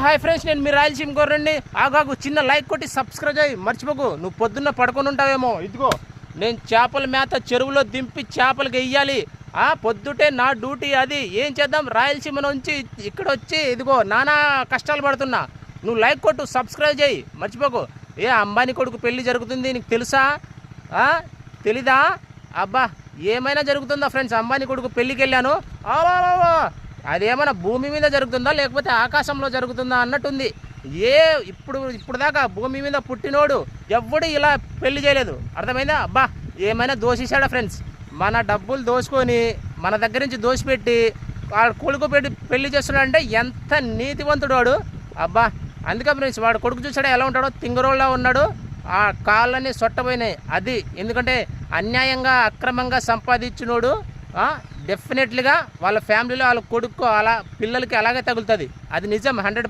Hi friends, నేను మీ రాయలసీమ గొర్రెండి. ఆగాగు చిన్న లైక్ కొట్టి సబ్స్క్రైబ్ అయ్యి మర్చిపోకు. నువ్వు పొద్దున్న పడుకొని ఉంటావేమో. ఇదిగో నేను చేపల మేత చెరువులో దింపి చేపలకి వెయ్యాలి. పొద్దుటే నా డ్యూటీ అది. ఏం చేద్దాం, రాయలసీమ నుంచి ఇక్కడ వచ్చి ఇదిగో నానా కష్టాలు పడుతున్నా. నువ్వు లైక్ కొట్టు, సబ్స్క్రైబ్ చేయి మర్చిపోకు. అంబానీ కొడుకు పెళ్ళి జరుగుతుంది, నీకు తెలుసా? తెలీదా? అబ్బా ఏమైనా జరుగుతుందా ఫ్రెండ్స్? అంబానీ కొడుకు పెళ్ళికి వెళ్ళాను. అదేమైనా భూమి మీద జరుగుతుందా లేకపోతే ఆకాశంలో జరుగుతుందా అన్నట్టుంది. ఇప్పుడు దాకా భూమి మీద పుట్టినోడు ఎవ్వడు ఇలా పెళ్లి చేయలేదు. అర్థమైందా? అబ్బా ఏమైనా దోషిస్తాడా ఫ్రెండ్స్? మన డబ్బులు దోచుకొని మన దగ్గర నుంచి దోసిపెట్టి వాడు కొడుకు పెళ్లి చేస్తున్నాడంటే ఎంత నీతివంతుడు వాడు. అబ్బా అందుకే ఫ్రెండ్స్, వాడు కొడుకు చూసాడా ఎలా ఉంటాడో? తింగరోళ్ళ ఉన్నాడు. ఆ కాళ్ళని సొట్టపోయినాయి. అది ఎందుకంటే అన్యాయంగా అక్రమంగా సంపాదించినోడు డెఫినెట్లీగా వాళ్ళ ఫ్యామిలీలో వాళ్ళ కొడుకు అలా పిల్లలకి అలాగే తగులుతుంది. అది నిజం 100%.